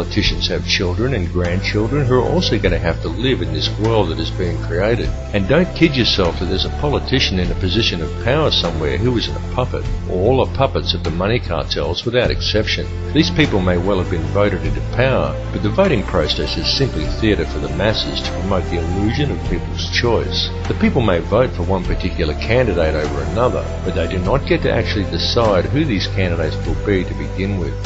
Politicians have children and grandchildren who are also going to have to live in this world that is being created. And don't kid yourself that there's a politician in a position of power somewhere who isn't a puppet. All are puppets of the money cartels without exception. These people may well have been voted into power, but the voting process is simply theatre for the masses to promote the illusion of people's choice. The people may vote for one particular candidate over another, but they do not get to actually decide who these candidates will be to begin with.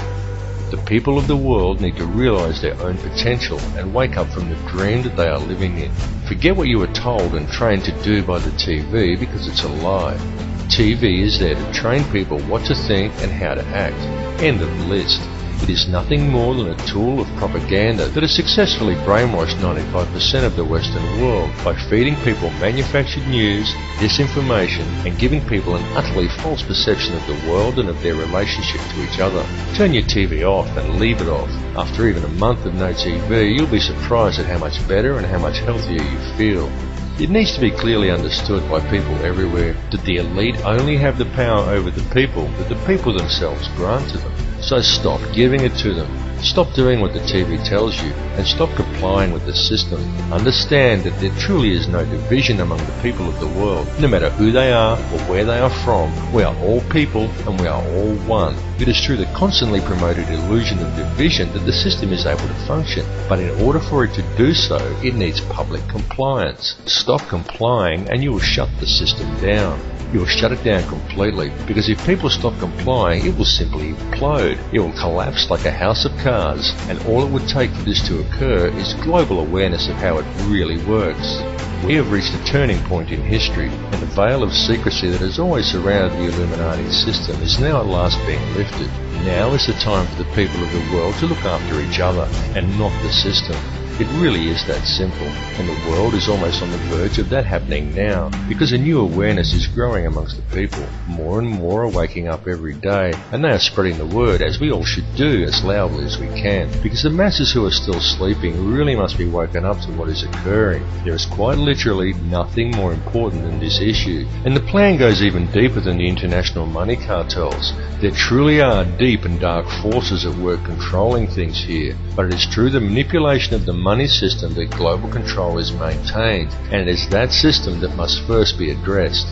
The people of the world need to realize their own potential and wake up from the dream that they are living in. Forget what you were told and trained to do by the TV, because it's a lie. TV is there to train people what to think and how to act. End of the list. It is nothing more than a tool of propaganda that has successfully brainwashed 95% of the Western world by feeding people manufactured news, disinformation, and giving people an utterly false perception of the world and of their relationship to each other. Turn your TV off and leave it off. After even a month of no TV, you'll be surprised at how much better and how much healthier you feel. It needs to be clearly understood by people everywhere that the elite only have the power over the people that the people themselves grant to them. So stop giving it to them. Stop doing what the TV tells you and stop complying with the system. Understand that there truly is no division among the people of the world. No matter who they are or where they are from, we are all people and we are all one. It is through the constantly promoted illusion of division that the system is able to function, but in order for it to do so, it needs public compliance. Stop complying and you will shut the system down. You will shut it down completely, because if people stop complying, it will simply implode. It will collapse like a house of cards, and all it would take for this to occur is global awareness of how it really works. We have reached a turning point in history, and the veil of secrecy that has always surrounded the Illuminati system is now at last being lifted. Now is the time for the people of the world to look after each other, and not the system. It really is that simple, and the world is almost on the verge of that happening now, because a new awareness is growing amongst the people. More and more are waking up every day, and they are spreading the word, as we all should do, as loudly as we can, because the masses who are still sleeping really must be woken up to what is occurring. There is quite literally nothing more important than this issue, and the plan goes even deeper than the international money cartels. There truly are deep and dark forces at work controlling things here, but it is through the manipulation of the money system that global control is maintained, and it is that system that must first be addressed.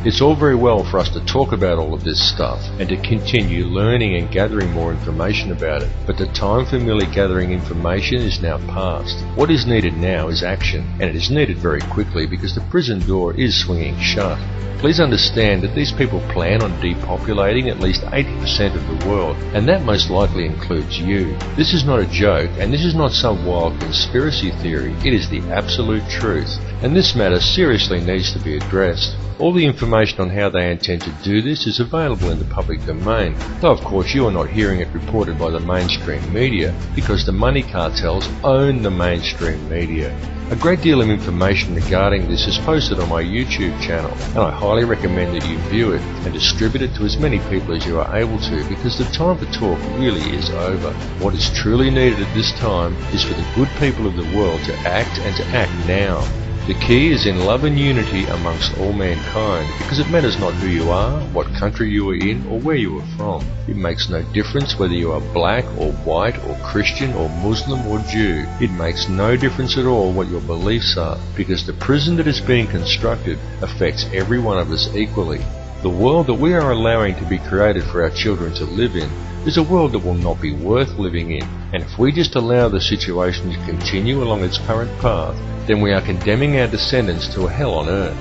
It's all very well for us to talk about all of this stuff and to continue learning and gathering more information about it, but the time for merely gathering information is now past. What is needed now is action, and it is needed very quickly because the prison door is swinging shut. Please understand that these people plan on depopulating at least 80% of the world, and that most likely includes you. This is not a joke, and this is not some wild conspiracy theory. It is the absolute truth, and this matter seriously needs to be addressed. All the information on how they intend to do this is available in the public domain, though of course you are not hearing it reported by the mainstream media, because the money cartels own the mainstream media. A great deal of information regarding this is posted on my YouTube channel, and I highly recommend that you view it and distribute it to as many people as you are able to, because the time for talk really is over. What is truly needed at this time is for the good people of the world to act, and to act now. The key is in love and unity amongst all mankind, because it matters not who you are, what country you are in, or where you are from. It makes no difference whether you are black or white or Christian or Muslim or Jew. It makes no difference at all what your beliefs are, because the prison that is being constructed affects every one of us equally. The world that we are allowing to be created for our children to live in is a world that will not be worth living in, and if we just allow the situation to continue along its current path, then we are condemning our descendants to a hell on earth.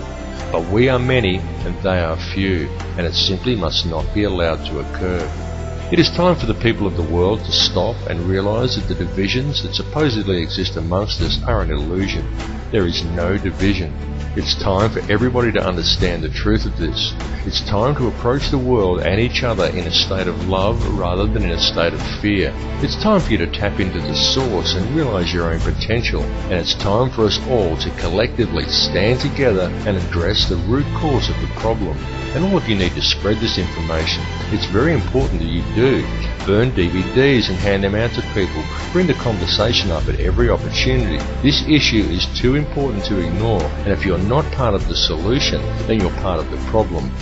But we are many and they are few, and it simply must not be allowed to occur. It is time for the people of the world to stop and realize that the divisions that supposedly exist amongst us are an illusion. There is no division. It's time for everybody to understand the truth of this. It's time to approach the world and each other in a state of love rather than in a state of fear. It's time for you to tap into the source and realize your own potential. And it's time for us all to collectively stand together and address the root cause of the problem. And all of you need to spread this information. It's very important that you do. Burn DVDs and hand them out to people. Bring the conversation up at every opportunity. This issue is too important to ignore, and if you're not part of the solution, then you're part of the problem.